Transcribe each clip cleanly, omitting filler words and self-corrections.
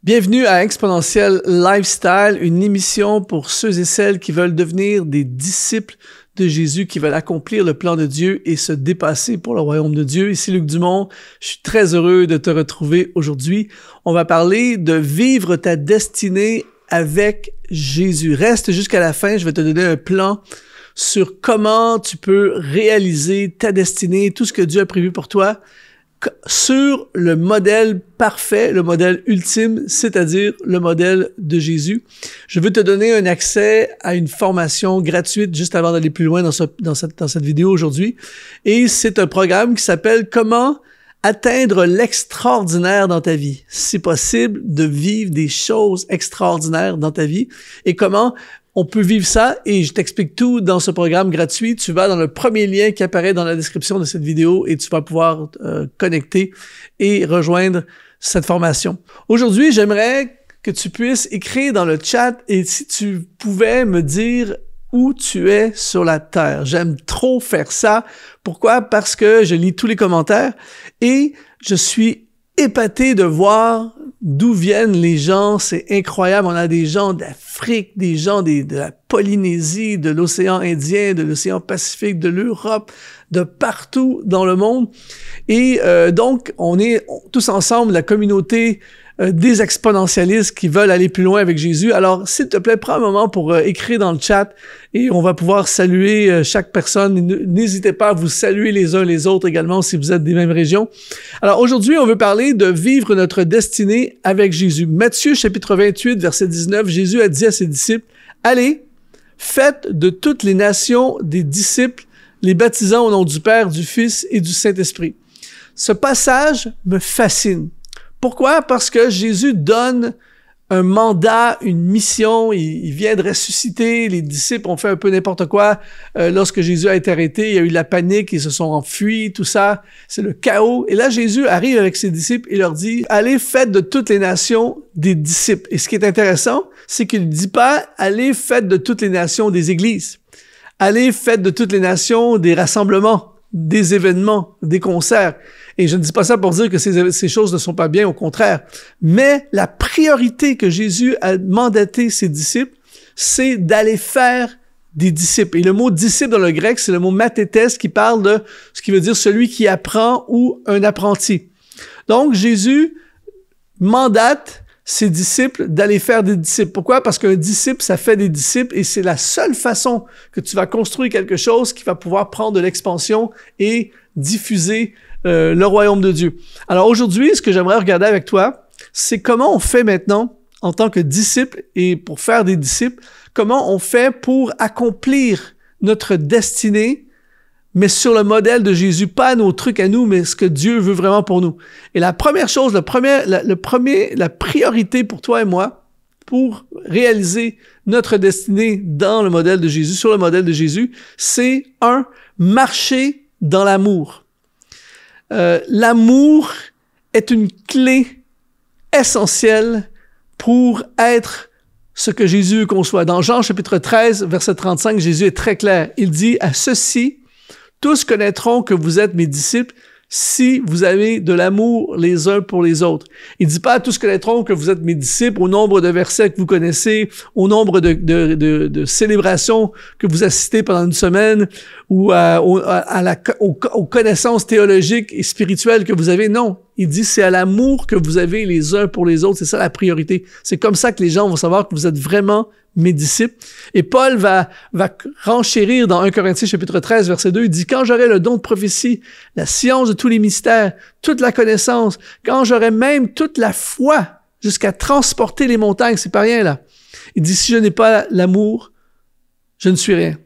Bienvenue à Exponentiel Lifestyle, une émission pour ceux et celles qui veulent devenir des disciples de Jésus, qui veulent accomplir le plan de Dieu et se dépasser pour le royaume de Dieu. Ici Luc Dumont, je suis très heureux de te retrouver aujourd'hui. On va parler de vivre ta destinée avec Jésus. Reste jusqu'à la fin, je vais te donner un plan sur comment tu peux réaliser ta destinée, tout ce que Dieu a prévu pour toi, sur le modèle parfait, le modèle ultime, c'est-à-dire le modèle de Jésus. Je veux te donner un accès à une formation gratuite juste avant d'aller plus loin dans cette vidéo aujourd'hui. Et c'est un programme qui s'appelle « Comment atteindre l'extraordinaire dans ta vie ». C'est possible de vivre des choses extraordinaires dans ta vie et comment on peut vivre ça, et je t'explique tout dans ce programme gratuit. Tu vas dans le premier lien qui apparaît dans la description de cette vidéo et tu vas pouvoir connecter et rejoindre cette formation. Aujourd'hui, j'aimerais que tu puisses écrire dans le chat et si tu pouvais me dire où tu es sur la terre. J'aime trop faire ça. Pourquoi? Parce que je lis tous les commentaires et je suis épaté de voir d'où viennent les gens. C'est incroyable. On a des gens d'Afrique, des gens de la Polynésie, de l'océan Indien, de l'océan Pacifique, de l'Europe, de partout dans le monde. Et donc, on est tous ensemble, la communauté des exponentialistes qui veulent aller plus loin avec Jésus. Alors, s'il te plaît, prends un moment pour écrire dans le chat et on va pouvoir saluer chaque personne. N'hésitez pas à vous saluer les uns les autres également si vous êtes des mêmes régions. Alors, aujourd'hui, on veut parler de vivre notre destinée avec Jésus. Matthieu, chapitre 28, verset 19, Jésus a dit à ses disciples, « Allez, faites de toutes les nations des disciples, les baptisant au nom du Père, du Fils et du Saint-Esprit. » Ce passage me fascine. Pourquoi? Parce que Jésus donne un mandat, une mission, il vient de ressusciter, les disciples ont fait un peu n'importe quoi. Lorsque Jésus a été arrêté, il y a eu la panique, ils se sont enfuis, tout ça, c'est le chaos. Et là, Jésus arrive avec ses disciples et leur dit, « Allez, faites de toutes les nations des disciples. » Et ce qui est intéressant, c'est qu'il ne dit pas, « Allez, faites de toutes les nations des églises. Allez, faites de toutes les nations des rassemblements, des événements, des concerts. » Et je ne dis pas ça pour dire que ces choses ne sont pas bien, au contraire. Mais la priorité que Jésus a mandaté ses disciples, c'est d'aller faire des disciples. Et le mot disciple dans le grec, c'est le mot mathétes qui parle de ce qui veut dire celui qui apprend ou un apprenti. Donc, Jésus mandate ses disciples d'aller faire des disciples. Pourquoi? Parce qu'un disciple, ça fait des disciples et c'est la seule façon que tu vas construire quelque chose qui va pouvoir prendre de l'expansion et diffuser le royaume de Dieu. Alors aujourd'hui, ce que j'aimerais regarder avec toi, c'est comment on fait maintenant en tant que disciple et pour faire des disciples, comment on fait pour accomplir notre destinée, mais sur le modèle de Jésus, pas nos trucs à nous, mais ce que Dieu veut vraiment pour nous. Et la première chose, la priorité pour toi et moi, pour réaliser notre destinée dans le modèle de Jésus, sur le modèle de Jésus, c'est marcher dans l'amour. L'amour est une clé essentielle pour être ce que Jésus veut qu'on soit. Dans Jean chapitre 13, verset 35, Jésus est très clair. Il dit « À ceci, tous connaîtront que vous êtes mes disciples si vous avez de l'amour les uns pour les autres. » Il dit pas « Tous connaîtront que vous êtes mes disciples au nombre de versets que vous connaissez, au nombre de célébrations que vous assistez pendant une semaine ou aux connaissances théologiques et spirituelles que vous avez. » Non, il dit « C'est à l'amour que vous avez les uns pour les autres. » C'est ça la priorité. C'est comme ça que les gens vont savoir que vous êtes vraiment mes disciples. Et Paul va renchérir dans 1 Corinthiens chapitre 13, verset 2, il dit « Quand j'aurai le don de prophétie, la science de tous les mystères, toute la connaissance, quand j'aurai même toute la foi jusqu'à transporter les montagnes, c'est pas rien là. » Il dit « Si je n'ai pas l'amour, je ne suis rien. »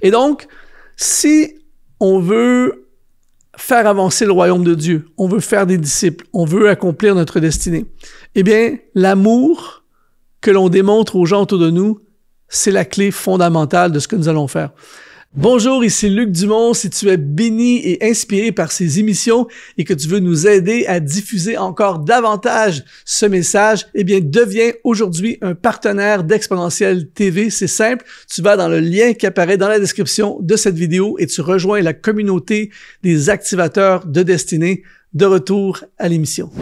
Et donc, si on veut faire avancer le royaume de Dieu, on veut faire des disciples, on veut accomplir notre destinée, eh bien, l'amour que l'on démontre aux gens autour de nous, c'est la clé fondamentale de ce que nous allons faire. Bonjour, ici Luc Dumont. Si tu es béni et inspiré par ces émissions et que tu veux nous aider à diffuser encore davantage ce message, eh bien, deviens aujourd'hui un partenaire d'Exponentiel TV. C'est simple. Tu vas dans le lien qui apparaît dans la description de cette vidéo et tu rejoins la communauté des activateurs de destinée. De retour à l'émission.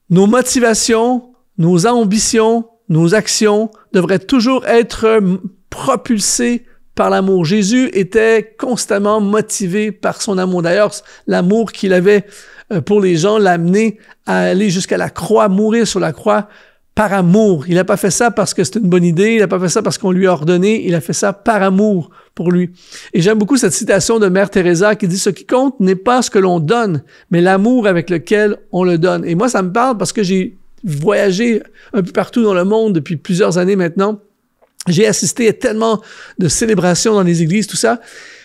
Nos motivations nos ambitions, nos actions devraient toujours être propulsées par l'amour. Jésus était constamment motivé par son amour. D'ailleurs, l'amour qu'il avait pour les gens l'a amené à aller jusqu'à la croix, mourir sur la croix par amour. Il n'a pas fait ça parce que c'est une bonne idée, il n'a pas fait ça parce qu'on lui a ordonné, il a fait ça par amour pour lui. Et j'aime beaucoup cette citation de Mère Teresa qui dit « Ce qui compte n'est pas ce que l'on donne, mais l'amour avec lequel on le donne. » Et moi, ça me parle parce que j'ai voyagé un peu partout dans le monde depuis plusieurs années maintenant. J'ai assisté à tellement de célébrations dans les églises, tout ça.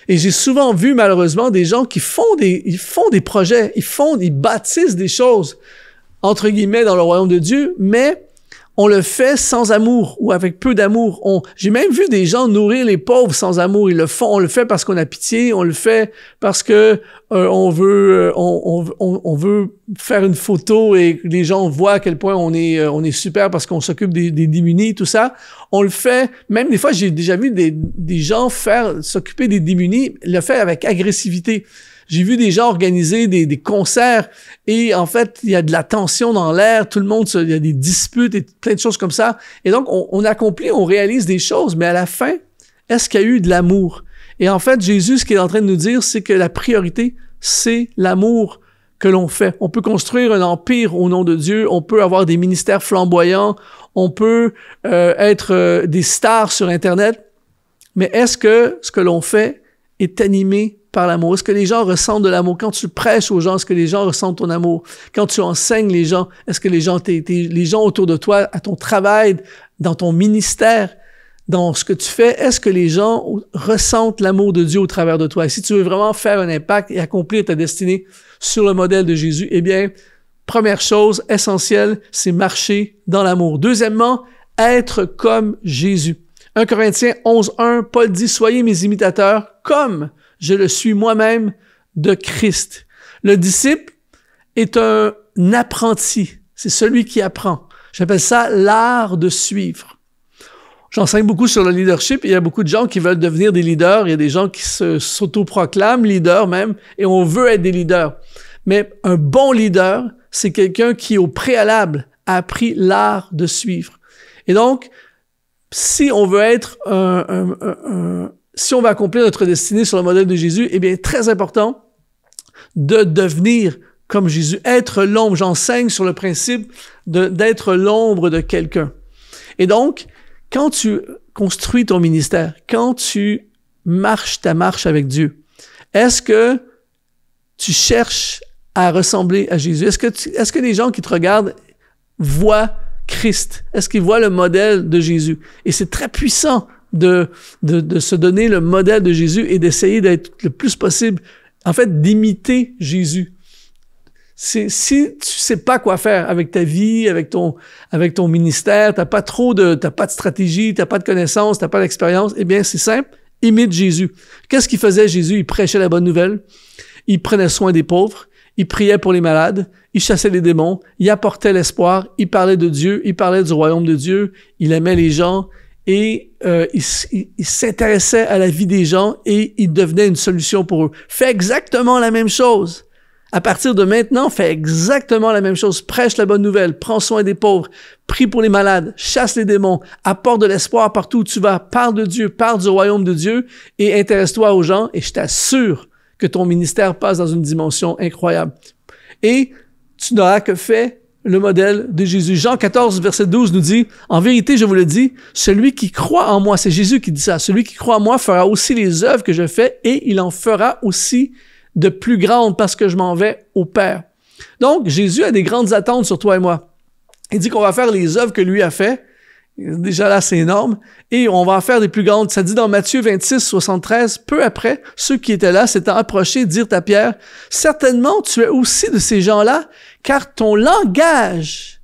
Et j'ai souvent vu, malheureusement, des gens qui font des projets, ils bâtissent des choses, entre guillemets, dans le royaume de Dieu, mais on le fait sans amour ou avec peu d'amour. J'ai même vu des gens nourrir les pauvres sans amour. Ils le font, on le fait parce qu'on a pitié, on le fait parce que on veut faire une photo et que les gens voient à quel point on est super parce qu'on s'occupe des démunis, tout ça. On le fait, même des fois, j'ai déjà vu des gens s'occuper des démunis, le faire avec agressivité. J'ai vu des gens organiser des concerts et en fait, il y a de la tension dans l'air, tout le monde, il y a des disputes et plein de choses comme ça. Et donc, on accomplit, on réalise des choses, mais à la fin, est-ce qu'il y a eu de l'amour? Et en fait, Jésus, ce qu'il est en train de nous dire, c'est que la priorité, c'est l'amour que l'on fait. On peut construire un empire au nom de Dieu, on peut avoir des ministères flamboyants, on peut être des stars sur Internet, mais est-ce que ce que l'on fait est animé par l'amour? Est-ce que les gens ressentent de l'amour? Quand tu prêches aux gens, est-ce que les gens ressentent ton amour? Quand tu enseignes les gens, est-ce que les gens autour de toi, à ton travail, dans ton ministère, dans ce que tu fais, est-ce que les gens ressentent l'amour de Dieu au travers de toi? Et si tu veux vraiment faire un impact et accomplir ta destinée sur le modèle de Jésus, eh bien, première chose essentielle, c'est marcher dans l'amour. Deuxièmement, être comme Jésus. 1 Corinthiens 11:1, Paul dit « Soyez mes imitateurs comme je le suis moi-même de Christ. » Le disciple est un apprenti. C'est celui qui apprend. J'appelle ça l'art de suivre. J'enseigne beaucoup sur le leadership et il y a beaucoup de gens qui veulent devenir des leaders. Il y a des gens qui s'autoproclament leaders même et on veut être des leaders. Mais un bon leader, c'est quelqu'un qui, au préalable, a appris l'art de suivre. Et donc, si on veut être si on veut accomplir notre destinée sur le modèle de Jésus, eh bien, très important de devenir comme Jésus, être l'ombre. J'enseigne sur le principe d'être l'ombre de quelqu'un. Et donc, quand tu construis ton ministère, quand tu marches ta marche avec Dieu, est-ce que tu cherches à ressembler à Jésus? Est-ce que les gens qui te regardent voient Christ? Est-ce qu'ils voient le modèle de Jésus? Et c'est très puissant de se donner le modèle de Jésus et d'essayer d'être le plus possible, en fait, d'imiter Jésus. Si tu sais pas quoi faire avec ta vie, avec ton ministère, t'as pas de stratégie, t'as pas de connaissances, t'as pas d'expérience, eh bien, c'est simple, imite Jésus. Qu'est-ce qu'il faisait, Jésus? Il prêchait la bonne nouvelle, il prenait soin des pauvres, il priait pour les malades, il chassait les démons, il apportait l'espoir, il parlait de Dieu, il parlait du royaume de Dieu, il aimait les gens et il s'intéressait à la vie des gens et il devenait une solution pour eux. Fais exactement la même chose. À partir de maintenant, fais exactement la même chose. Prêche la bonne nouvelle, prends soin des pauvres, prie pour les malades, chasse les démons, apporte de l'espoir partout où tu vas, parle de Dieu, parle du royaume de Dieu et intéresse-toi aux gens et je t'assure que ton ministère passe dans une dimension incroyable. Et tu n'auras que fait le modèle de Jésus. Jean 14, verset 12 nous dit, « En vérité, je vous le dis, celui qui croit en moi, c'est Jésus qui dit ça, celui qui croit en moi fera aussi les œuvres que je fais et il en fera aussi de plus grandes parce que je m'en vais au Père. » Donc, Jésus a des grandes attentes sur toi et moi. Il dit qu'on va faire les œuvres que lui a fait. Déjà là, c'est énorme. Et on va en faire des plus grandes. Ça dit dans Matthieu 26, 73, « Peu après, ceux qui étaient là s'étant approchés dirent à Pierre, « Certainement, tu es aussi de ces gens-là, car ton langage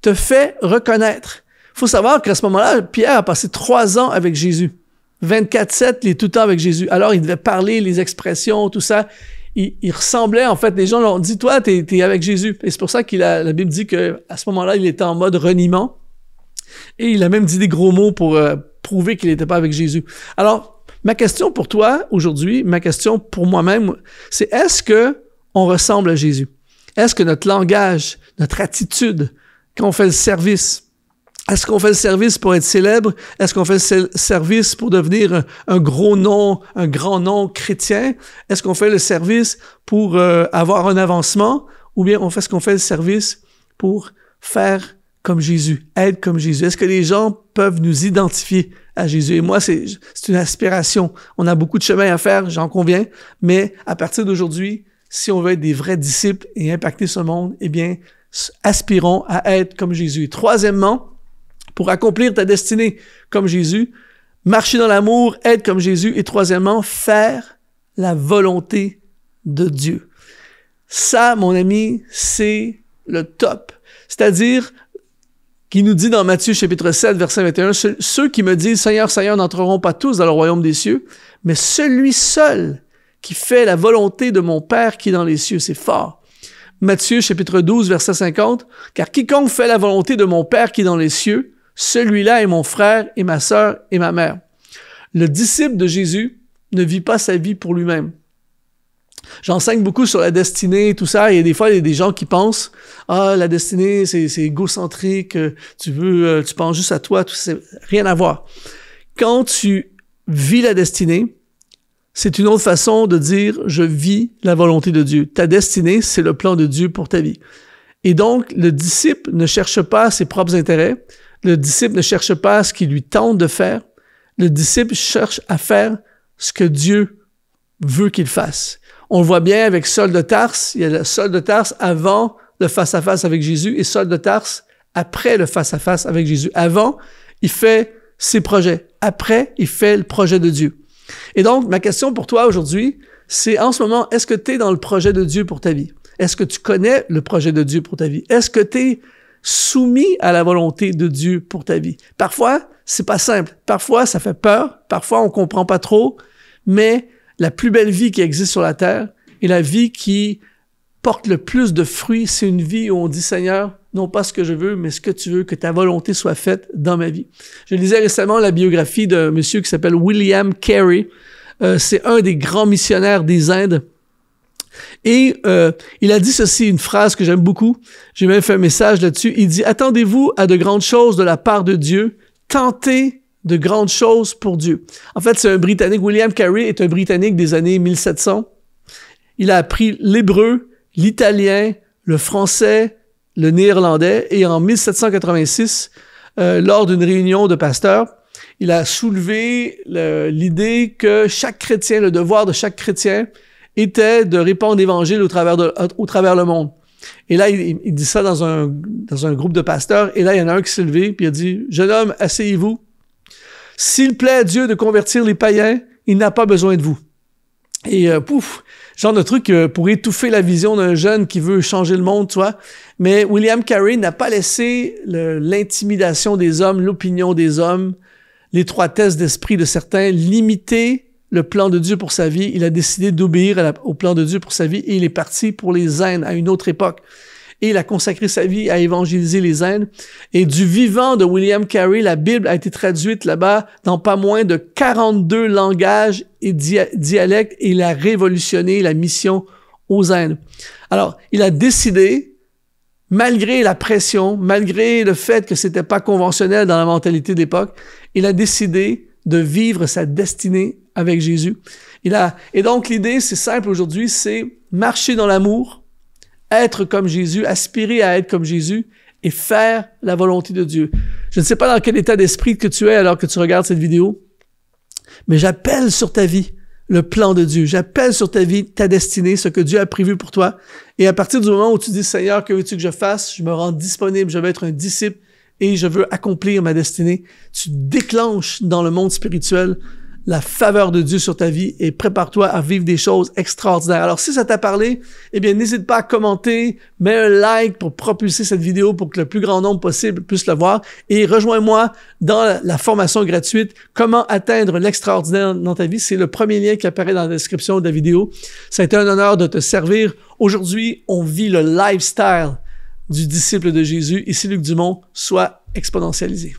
te fait reconnaître. » Il faut savoir qu'à ce moment-là, Pierre a passé 3 ans avec Jésus. 24/7, il est tout le temps avec Jésus. Alors, il devait parler, les expressions, tout ça. Il ressemblait, en fait, les gens l'ont dit, « Toi, t'es avec Jésus. » Et c'est pour ça que la Bible dit qu'à ce moment-là, il était en mode reniement. Et il a même dit des gros mots pour prouver qu'il n'était pas avec Jésus. Alors, ma question pour toi aujourd'hui, ma question pour moi-même, c'est est-ce que on ressemble à Jésus? Est-ce que notre langage, notre attitude quand on fait le service? Est-ce qu'on fait le service pour être célèbre? Est-ce qu'on fait le service pour devenir un gros nom, un grand nom chrétien? Est-ce qu'on fait le service pour avoir un avancement? Ou bien est-ce qu'on fait le service pour faire comme Jésus, être comme Jésus? Est-ce que les gens peuvent nous identifier à Jésus? Et moi, c'est une aspiration. On a beaucoup de chemin à faire, j'en conviens, mais à partir d'aujourd'hui, si on veut être des vrais disciples et impacter ce monde, eh bien, aspirons à être comme Jésus. Et troisièmement, pour accomplir ta destinée comme Jésus, marcher dans l'amour, être comme Jésus. Et troisièmement, faire la volonté de Dieu. Ça, mon ami, c'est le top. C'est-à-dire qu'il nous dit dans Matthieu chapitre 7, verset 21, « Ceux qui me disent, Seigneur, Seigneur, n'entreront pas tous dans le royaume des cieux, mais celui seul qui fait la volonté de mon Père qui est dans les cieux. » C'est fort. Matthieu chapitre 12, verset 50, « Car quiconque fait la volonté de mon Père qui est dans les cieux, celui-là est mon frère et ma sœur et ma mère. » Le disciple de Jésus ne vit pas sa vie pour lui-même. J'enseigne beaucoup sur la destinée et tout ça, et des fois, il y a des gens qui pensent « Ah, la destinée, c'est égocentrique, tu penses juste à toi, tout ça. » Rien à voir. Quand tu vis la destinée, c'est une autre façon de dire « Je vis la volonté de Dieu ». Ta destinée, c'est le plan de Dieu pour ta vie. Et donc, le disciple ne cherche pas ses propres intérêts. Le disciple ne cherche pas ce qu'il lui tente de faire. Le disciple cherche à faire ce que Dieu veut qu'il fasse. On le voit bien avec Saul de Tarse. Il y a le Saul de Tarse avant le face-à-face avec Jésus et Saul de Tarse après le face-à-face avec Jésus. Avant, il fait ses projets. Après, il fait le projet de Dieu. Et donc, ma question pour toi aujourd'hui, c'est en ce moment, est-ce que tu es dans le projet de Dieu pour ta vie? Est-ce que tu connais le projet de Dieu pour ta vie? Est-ce que tu es soumis à la volonté de Dieu pour ta vie? Parfois, c'est pas simple. Parfois, ça fait peur. Parfois, on comprend pas trop. Mais la plus belle vie qui existe sur la terre et la vie qui porte le plus de fruits, c'est une vie où on dit, Seigneur, non pas ce que je veux, mais ce que tu veux, que ta volonté soit faite dans ma vie. Je lisais récemment la biographie d'un monsieur qui s'appelle William Carey. C'est un des grands missionnaires des Indes. Et il a dit ceci, une phrase que j'aime beaucoup. J'ai même fait un message là-dessus. Il dit « Attendez-vous à de grandes choses de la part de Dieu. Tentez de grandes choses pour Dieu. » En fait, c'est un Britannique. William Carey est un Britannique des années 1700. Il a appris l'hébreu, l'italien, le français, le néerlandais. Et en 1786, lors d'une réunion de pasteurs, il a soulevé l'idée que chaque chrétien, le devoir de chaque chrétien, était de répandre l'Évangile au travers le monde. Et là, il dit ça dans un groupe de pasteurs. Et là, il y en a un qui s'est levé, puis il a dit « Jeune homme, asseyez-vous. S'il plaît à Dieu de convertir les païens, il n'a pas besoin de vous. » Et genre de truc pour étouffer la vision d'un jeune qui veut changer le monde, tu vois. Mais William Carey n'a pas laissé l'intimidation des hommes, l'opinion des hommes, l'étroitesse d'esprit de certains limiter le plan de Dieu pour sa vie. Il a décidé d'obéir au plan de Dieu pour sa vie et il est parti pour les Indes à une autre époque. Et il a consacré sa vie à évangéliser les Indes. Et du vivant de William Carey, la Bible a été traduite là-bas dans pas moins de 42 langages et dialectes et il a révolutionné la mission aux Indes. Alors, il a décidé, malgré la pression, malgré le fait que c'était pas conventionnel dans la mentalité d'époque, il a décidé de vivre sa destinée avec Jésus. Et donc, l'idée, c'est simple aujourd'hui, c'est marcher dans l'amour, être comme Jésus, aspirer à être comme Jésus et faire la volonté de Dieu. Je ne sais pas dans quel état d'esprit que tu es alors que tu regardes cette vidéo, mais j'appelle sur ta vie le plan de Dieu. J'appelle sur ta vie ta destinée, ce que Dieu a prévu pour toi. Et à partir du moment où tu dis, Seigneur, que veux-tu que je fasse? Je me rends disponible, je veux être un disciple et je veux accomplir ma destinée. Tu déclenches dans le monde spirituel la faveur de Dieu sur ta vie et prépare-toi à vivre des choses extraordinaires. Alors, si ça t'a parlé, eh bien, n'hésite pas à commenter, mets un like pour propulser cette vidéo pour que le plus grand nombre possible puisse le voir et rejoins-moi dans la formation gratuite « Comment atteindre l'extraordinaire dans ta vie ». C'est le premier lien qui apparaît dans la description de la vidéo. Ça a été un honneur de te servir. Aujourd'hui, on vit le lifestyle du disciple de Jésus. Ici Luc Dumont, sois exponentialisé.